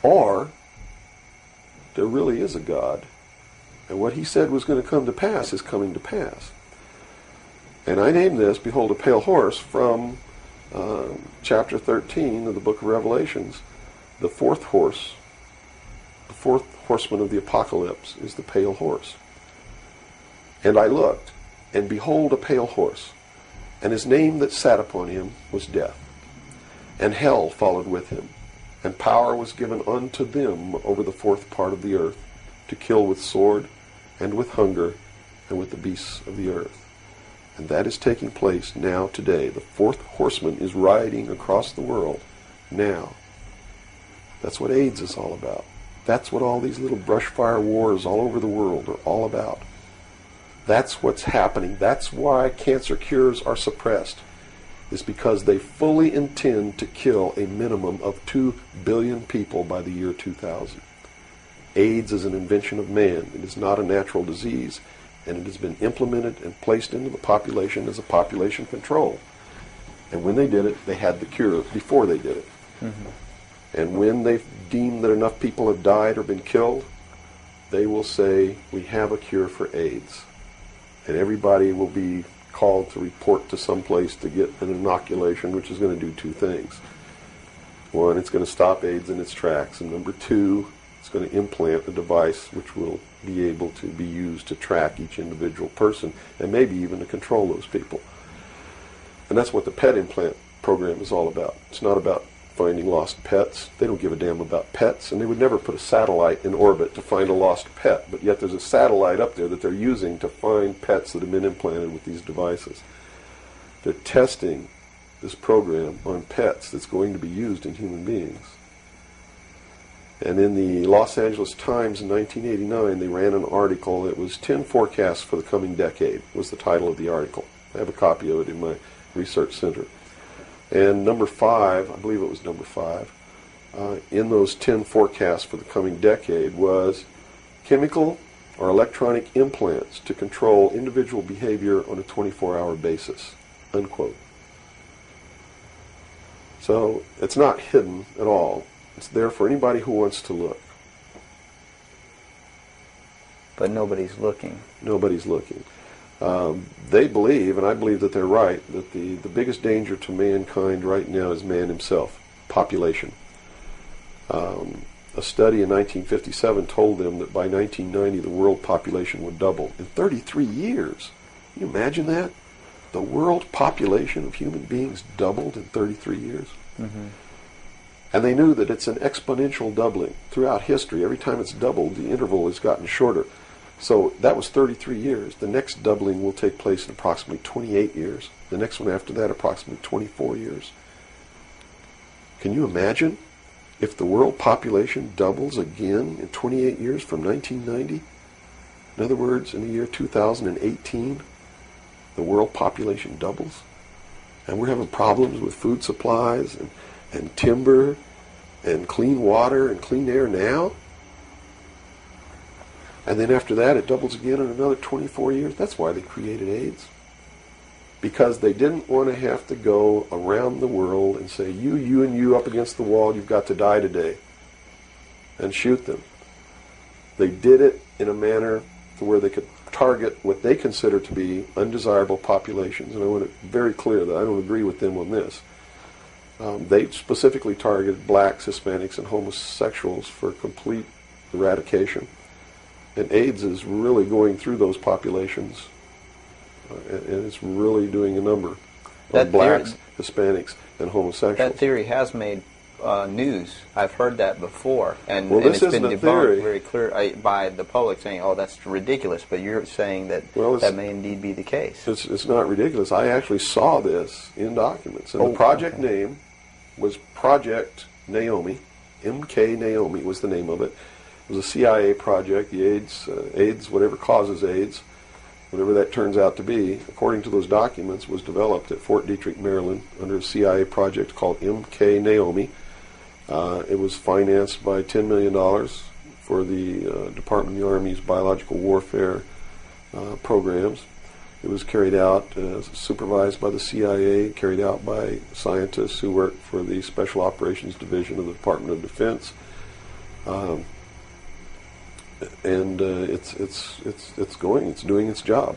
or there really is a God, and what he said was going to come to pass is coming to pass. And I named this, Behold a Pale Horse, from chapter 13 of the book of Revelations. The fourth horse, the fourth horseman of the apocalypse, is the pale horse. And I looked, and behold a pale horse, and his name that sat upon him was Death. And hell followed with him, and power was given unto them over the fourth part of the earth, to kill with sword, and with hunger, and with the beasts of the earth. And that is taking place now today. The fourth horseman is riding across the world now. That's what AIDS is all about. That's what all these little brush fire wars all over the world are all about. That's what's happening. That's why cancer cures are suppressed, is because they fully intend to kill a minimum of 2 billion people by the year 2000. AIDS is an invention of man. It is not a natural disease, and it has been implemented and placed into the population as a population control. And when they did it, they had the cure before they did it. Mm-hmm. And when they've deemed that enough people have died or been killed, they will say, we have a cure for AIDS. And everybody will be called to report to some place to get an inoculation, which is going to do two things. One, it's going to stop AIDS in its tracks. And number two, it's going to implant a device which will be able to be used to track each individual person and maybe even to control those people. And that's what the pet implant program is all about. It's not about finding lost pets. They don't give a damn about pets, and they would never put a satellite in orbit to find a lost pet, but yet there's a satellite up there that they're using to find pets that have been implanted with these devices. They're testing this program on pets that's going to be used in human beings. And in the Los Angeles Times in 1989, they ran an article. It was 10 forecasts for the coming decade, was the title of the article. I have a copy of it in my research center. And number 5, I believe it was number 5, in those 10 forecasts for the coming decade was chemical or electronic implants to control individual behavior on a 24-hour basis, unquote. So it's not hidden at all. It's there for anybody who wants to look. But nobody's looking. Nobody's looking. They believe, and I believe that they're right, that the biggest danger to mankind right now is man himself, population. A study in 1957 told them that by 1990 the world population would double in 33 years. Can you imagine that? The world population of human beings doubled in 33 years. Mm-hmm. And they knew that it's an exponential doubling throughout history. Every time it's doubled, the interval has gotten shorter. So that was 33 years. The next doubling will take place in approximately 28 years. The next one after that, approximately 24 years. Can you imagine if the world population doubles again in 28 years from 1990? In other words, in the year 2018, the world population doubles. And we're having problems with food supplies and timber and clean water and clean air now. And then after that, it doubles again in another 24 years. That's why they created AIDS. Because they didn't want to have to go around the world and say, you, and you up against the wall, you've got to die today. And shoot them. They did it in a manner to where they could target what they consider to be undesirable populations. And I want it very clear that I don't agree with them on this. They specifically targeted blacks, Hispanics, and homosexuals for complete eradication. And AIDS is really going through those populations, and it's really doing a number on blacks, Hispanics, and homosexuals. That theory has made news. I've heard that before, and this it's been isn't a debunked theory. very clear by the public, saying, "Oh, that's ridiculous." But you're saying that that may indeed be the case. It's not ridiculous. I actually saw this in documents, and the project name was Project Naomi. MKNAOMI was the name of it. It was a CIA project. The AIDS, whatever causes AIDS, whatever that turns out to be, according to those documents, was developed at Fort Detrick, Maryland, under a CIA project called MKNAOMI. It was financed by $10 million for the Department of the Army's biological warfare programs. It was carried out, supervised by the CIA, carried out by scientists who worked for the Special Operations Division of the Department of Defense. and it's doing its job.